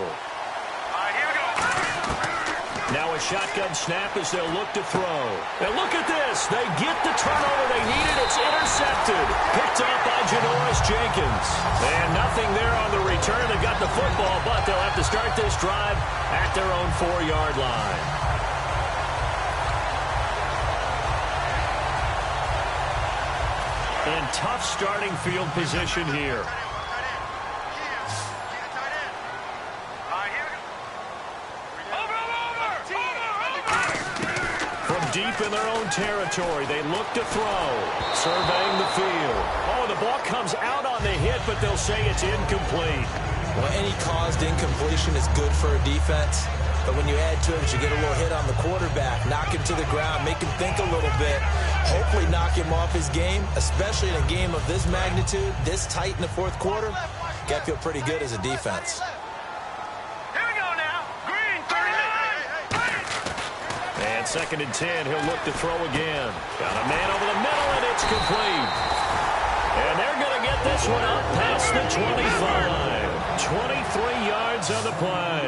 Now a shotgun snap as they'll look to throw. And look at this. They get the turnover they needed. It's intercepted. Picked up by Janoris Jenkins. And nothing there on the return. They got the football, but they'll have to start this drive at their own 4-yard line. And tough starting field position here. From deep in their own territory, they look to throw. Surveying the field. Oh, the ball comes out on the hit, but they'll say it's incomplete. Well, any caused incompletion is good for a defense. But when you add to it, you get a little hit on the quarterback, knock him to the ground, make him think a little bit, hopefully knock him off his game, especially in a game of this magnitude, this tight in the fourth quarter. Got to feel pretty good as a defense. Here we go now. Green, 39. And 2nd and 10, he'll look to throw again. Got a man over the middle, and it's complete. And they're going to get this one up past the 25. 23 yards on the play.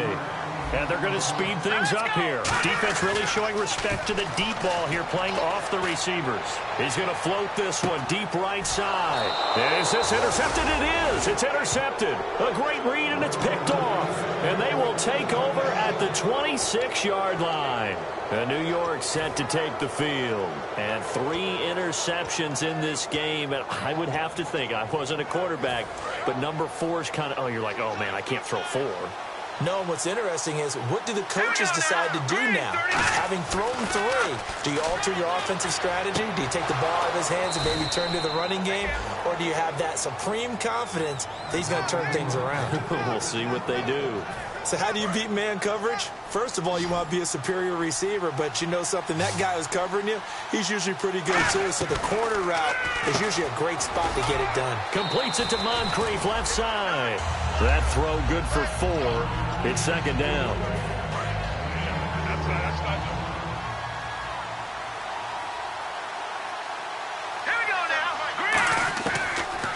And they're going to speed things up here. Defense really showing respect to the deep ball here, playing off the receivers. He's going to float this one deep right side. Is this intercepted? It is. It's intercepted. A great read, and it's picked off. And they will take over at the 26-yard line. And New York set to take the field. And 3 interceptions in this game. And I would have to think, I wasn't a quarterback, but number 4 is kind of, oh, you're like, oh, man, I can't throw 4. No, what's interesting is, what do the coaches decide to do now? Having thrown 3, do you alter your offensive strategy? Do you take the ball out of his hands and maybe turn to the running game? Or do you have that supreme confidence that he's going to turn things around? We'll see what they do. So how do you beat man coverage? First of all, you want to be a superior receiver, but you know something, that guy who's covering you, he's usually pretty good too. So the corner route is usually a great spot to get it done. Completes it to Moncrief, left side. That throw good for 4. It's 2nd down. Here we go now.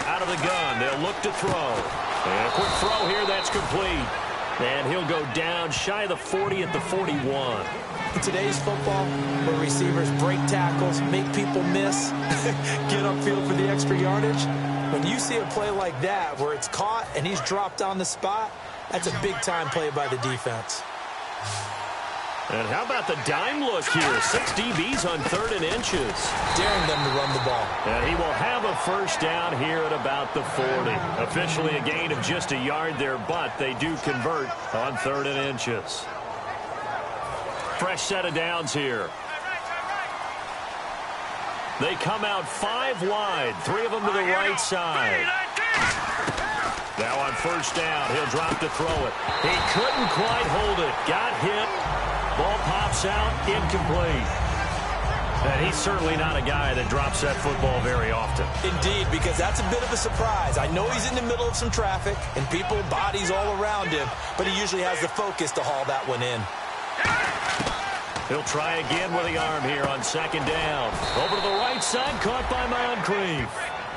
Out of the gun, they'll look to throw. And a quick throw here, that's complete. And he'll go down shy of the 40 at the 41. In today's football, where receivers break tackles, make people miss, get upfield for the extra yardage, when you see a play like that where it's caught and he's dropped on the spot, that's a big-time play by the defense. And how about the dime look here? 6 DBs on 3rd and inches. Daring them to run the ball. And he will have a first down here at about the 40. Officially a gain of just a yard there, but they do convert on 3rd and inches. Fresh set of downs here. They come out 5 wide, 3 of them to the right side. Now on first down, he'll drop to throw it. He couldn't quite hold it. Got hit. Ball pops out, incomplete. And he's certainly not a guy that drops that football very often. Indeed, because that's a bit of a surprise. I know he's in the middle of some traffic and people, bodies all around him, but he usually has the focus to haul that one in. He'll try again with the arm here on 2nd down. Over to the right side, caught by Moncrief.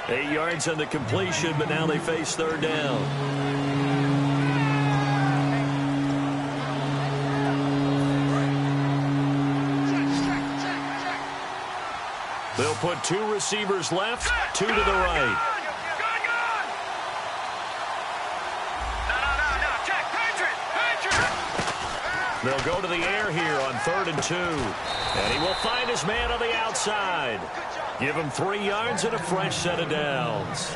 8 yards on the completion, but now they face 3rd down. They'll put 2 receivers left, 2 to the right. They'll go to the air here on 3rd and 2. And he will find his man on the outside. Give him 3 yards and a fresh set of downs.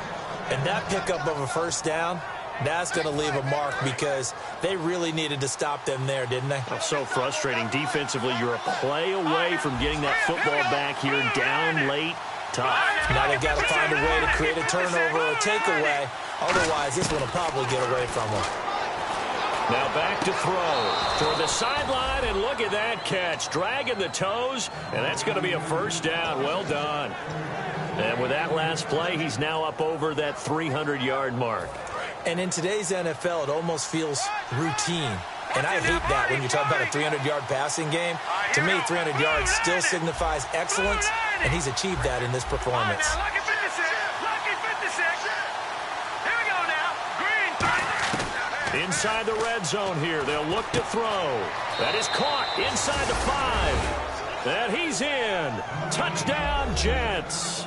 And that pickup of a first down, that's going to leave a mark because they really needed to stop them there, didn't they? Oh, so frustrating. Defensively, you're a play away from getting that football back here down late. Tough. Now they've got to find a way to create a turnover or a takeaway. Otherwise, this one will probably get away from them. Now back to throw. Toward the sideline, and look at that catch. Dragging the toes, and that's going to be a first down. Well done. And with that last play, he's now up over that 300-yard mark. And in today's NFL, it almost feels routine. And I hate that when you talk about a 300-yard passing game. To me, 300 yards still signifies excellence, and he's achieved that in this performance. Lucky 56. Lucky 56. Here we go now. Green. Inside the red zone here, they'll look to throw. That is caught inside the 5. And he's in. Touchdown, Jets.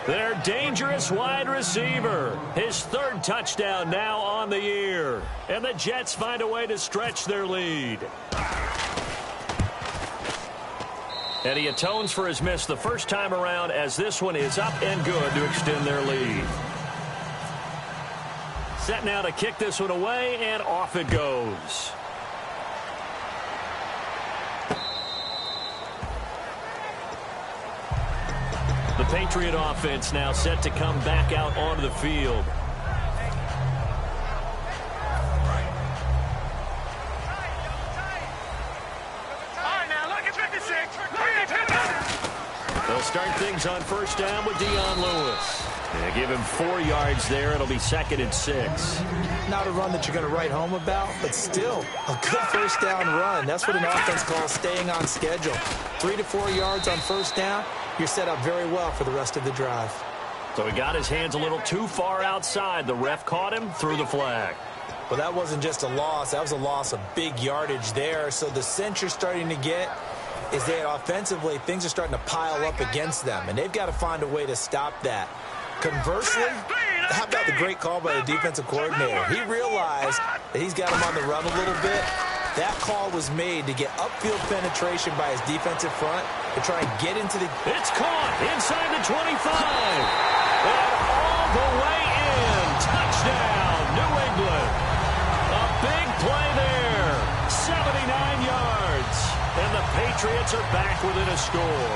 Their dangerous wide receiver. His 3rd touchdown now on the year. And the Jets find a way to stretch their lead. And he atones for his miss the first time around as this one is up and good to extend their lead. Set now to kick this one away, and off it goes. The Patriot offense now set to come back out onto the field. They'll start things on first down with Dion Lewis. And give him 4 yards there. It'll be 2nd and 6. Not a run that you're going to write home about, but still a good first down run. That's what an offense calls staying on schedule. 3 to 4 yards on first down. You're set up very well for the rest of the drive. So he got his hands a little too far outside. The ref caught him, threw the flag. Well, that wasn't just a loss. That was a loss of big yardage there. So the sense you're starting to get is that offensively things are starting to pile up against them, and they've got to find a way to stop that. Conversely, how about the great call by the defensive coordinator? He realized that he's got him on the run a little bit. That call was made to get upfield penetration by his defensive front to try and get into the... It's caught inside the 25. And all the way in. Touchdown, New England. A big play there. 79 yards. And the Patriots are back within a score.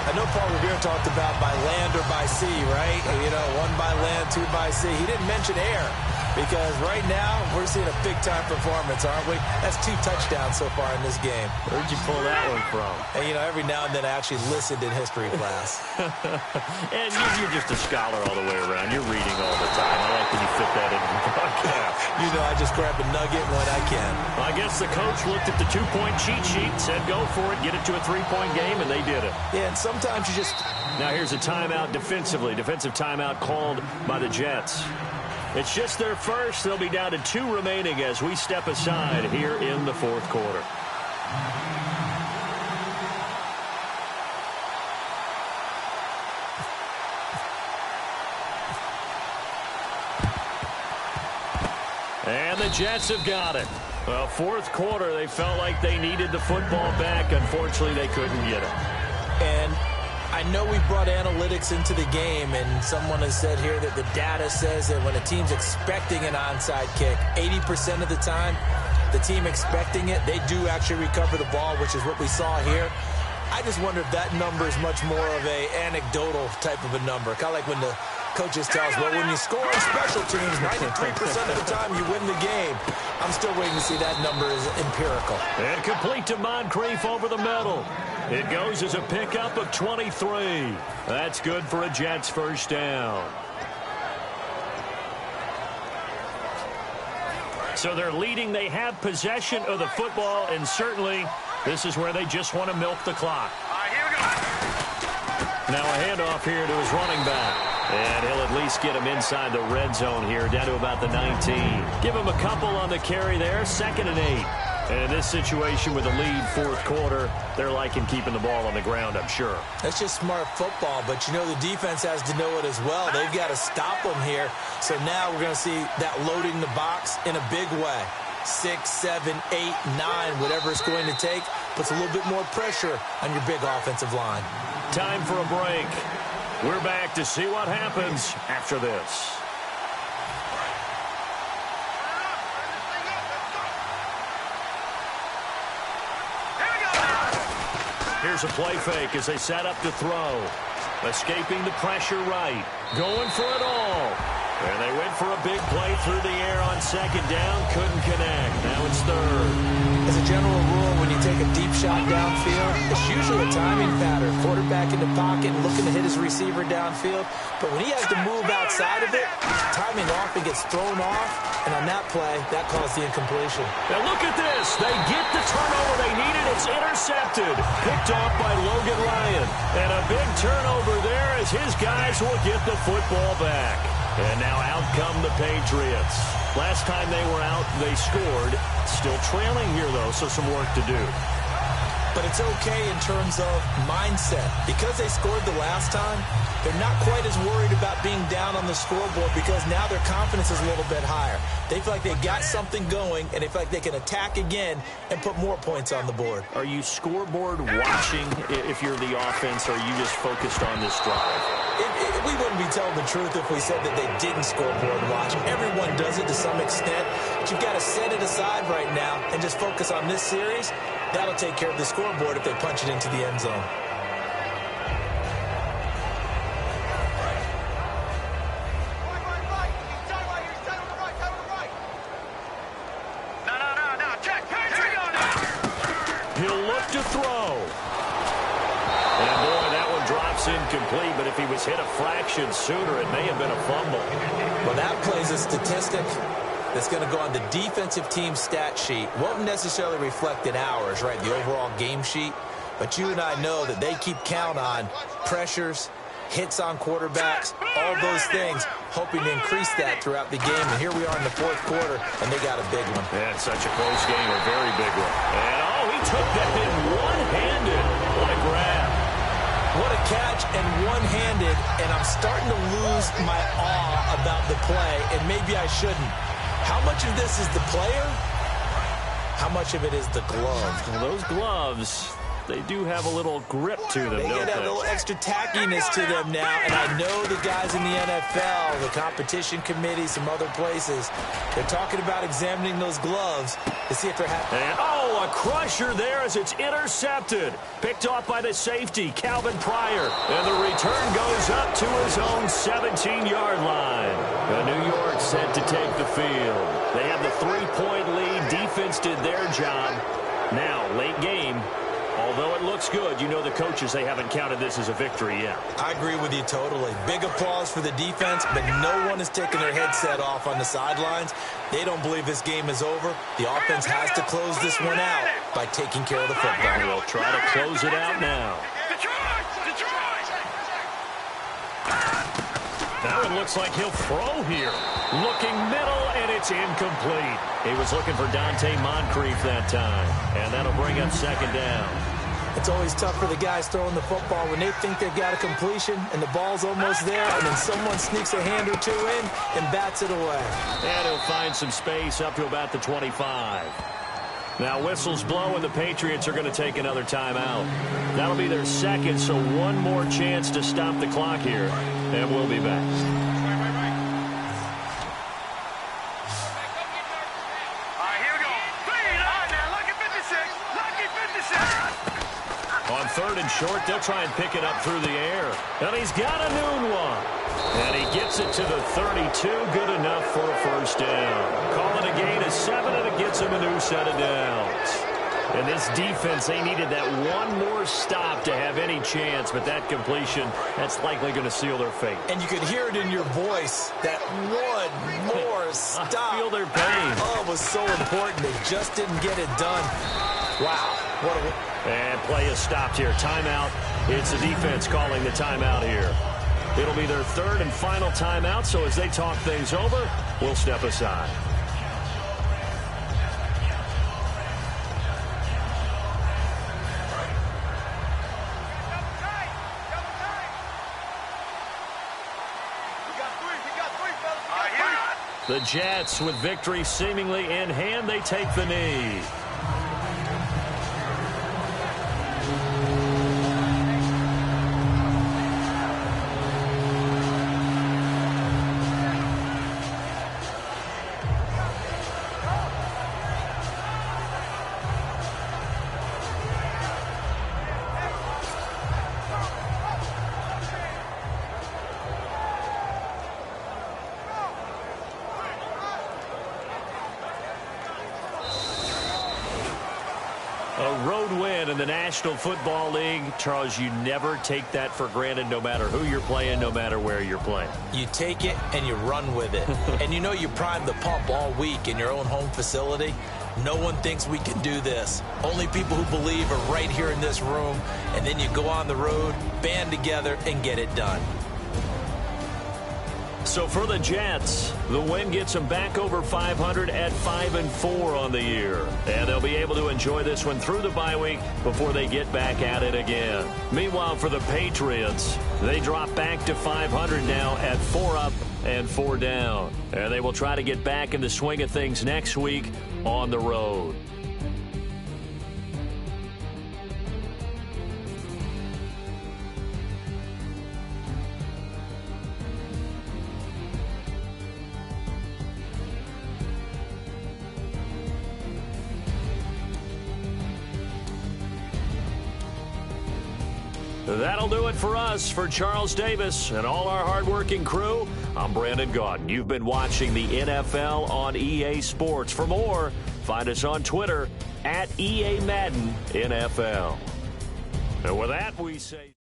I know Paul Revere talked about by land or by sea, right? You know, 1 by land, 2 by sea. He didn't mention air because right now we're seeing a big-time performance, aren't we? That's 2 touchdowns so far in this game. Where'd you pull that one from? And, you know, every now and then I actually listened in history class. And you're just a scholar all the way around. You're reading all the time. I like when you fit that into the broadcast. You know, I just grab a nugget when I can. I guess the coach looked at the 2-point cheat sheet, said go for it, get it to a 3-point game, and they did it. Yeah, and sometimes you just... Now here's a timeout defensively. Defensive timeout called by the Jets. It's just their first. They'll be down to 2 remaining as we step aside here in the 4th quarter. And the Jets have got it. Well, 4th quarter, they felt like they needed the football back. Unfortunately, they couldn't get it. And I know we brought analytics into the game, and someone has said here that the data says that when a team's expecting an onside kick, 80% of the time, the team expecting it, they do actually recover the ball, which is what we saw here. I just wonder if that number is much more of a anecdotal type of a number. Kind of like when the coaches tell us, well, when you score on special teams, 93% of the time you win the game. I'm still waiting to see that number is empirical. And complete to Moncrief over the middle. It goes as a pickup of 23. That's good for a Jets first down. So they're leading. They have possession of the football, and certainly this is where they just want to milk the clock. Here we go. Now a handoff here to his running back. And he'll at least get him inside the red zone here, down to about the 19. Give him a couple on the carry there, 2nd and 8. And in this situation with a lead 4th quarter, they're liking keeping the ball on the ground, I'm sure. That's just smart football, but you know the defense has to know it as well. They've got to stop them here. So now we're going to see that loading the box in a big way. 6, 7, 8, 9, whatever it's going to take, puts a little bit more pressure on your big offensive line. Time for a break. We're back to see what happens after this. Here's a play fake as they set up to throw. Escaping the pressure right. Going for it all. And they went for a big play through the air on 2nd down. Couldn't connect. Now it's 3rd. As a general rule, when you take a deep shot downfield, it's usually a timing pattern. Quarterback in the pocket and looking to hit his receiver downfield. But when he has to move outside of it, timing often gets thrown off. And on that play, that caused the incompletion. Now look at this. They get the turnover they needed. It's intercepted. Picked off by Logan Ryan. And a big turnover there as his guys will get the football back. And now out come the Patriots. Last time they were out, they scored. Still trailing here, though, so some work to do. but it's okay in terms of mindset. Because they scored the last time, they're not quite as worried about being down on the scoreboard because now their confidence is a little bit higher. They feel like they got something going, and they feel like they can attack again and put more points on the board. Are you scoreboard watching if you're the offense, or are you just focused on this drive? We wouldn't be telling the truth if we said that they didn't scoreboard watch. Everyone does it to some extent, but you've got to set it aside right now and just focus on this series. That'll take care of the scoreboard if they punch it into the end zone. He'll look to throw. And boy, that one drops incomplete, but if he was hit a fraction sooner, it may have been a fumble. Well, that plays a statistic that's going to go on the defensive team stat sheet. Won't necessarily reflect in ours, right, the overall game sheet. But you and I know that they keep count on pressures, hits on quarterbacks, all those things, hoping to increase that throughout the game. And here we are in the fourth quarter, and they got a big one. Yeah, such a close game, a very big one. And, oh, he took that in one-handed. What a grab. What a catch and one-handed, and I'm starting to lose my awe about the play, and maybe I shouldn't. How much of this is the player? How much of it is the glove? Well, those gloves, they do have a little grip to them, They don't get a they? little extra tackiness to them now, and I know the guys in the NFL, the competition committee, some other places, they're talking about examining those gloves to see if they're happy. And, oh, a crusher there as it's intercepted. Picked off by the safety, Calvin Pryor. And the return goes up to his own 17-yard line. And New York set to take the field. They have the 3-point lead. Defense did their job. Now, late game. Although it looks good, you know the coaches, they haven't counted this as a victory yet. I agree with you totally. Big applause for the defense, but no one is taking their headset off on the sidelines. They don't believe this game is over. The offense has to close this one out by taking care of the football. They'll try to close it out now. Now it looks like he'll throw here. Looking middle, and it's incomplete. He was looking for Dante Moncrief that time. And that'll bring up second down. It's always tough for the guys throwing the football when they think they've got a completion and the ball's almost there, and then someone sneaks a hand or two in and bats it away. And he'll find some space up to about the 25. Now whistles blow, and the Patriots are going to take another timeout. That'll be their second, so one more chance to stop the clock here. And we'll be back. On third and short, they'll try and pick it up through the air. And he's got a noon one. And he gets it to the 32. Good enough for a first down. Call it a gain of 7, and it gets him a new set of downs. And this defense, they needed that one more stop to have any chance, but that completion, that's likely going to seal their fate. And you could hear it in your voice, that one more stop. I feel their pain. Oh, it was so important. They just didn't get it done. Wow. What a... And play is stopped here. Timeout. It's the defense calling the timeout here. It'll be their third and final timeout, so as they talk things over, we'll step aside. The Jets, with victory seemingly in hand, they take the knee. A road win in the National Football League. Charles, you never take that for granted, no matter who you're playing, no matter where you're playing. You take it and you run with it. And you know you primed the pump all week in your own home facility. No one thinks we can do this. Only people who believe are right here in this room. And then you go on the road, band together, and get it done. So for the Jets, the win gets them back over 500 at 5-4 on the year. And they'll be able to enjoy this one through the bye week before they get back at it again. Meanwhile, for the Patriots, they drop back to 500 now at 4 up and 4 down. And they will try to get back in the swing of things next week on the road. That'll do it for us. For Charles Davis and all our hardworking crew, I'm Brandon Gaudin. You've been watching the NFL on EA Sports. For more, find us on Twitter at EA Madden NFL. And with that, we say...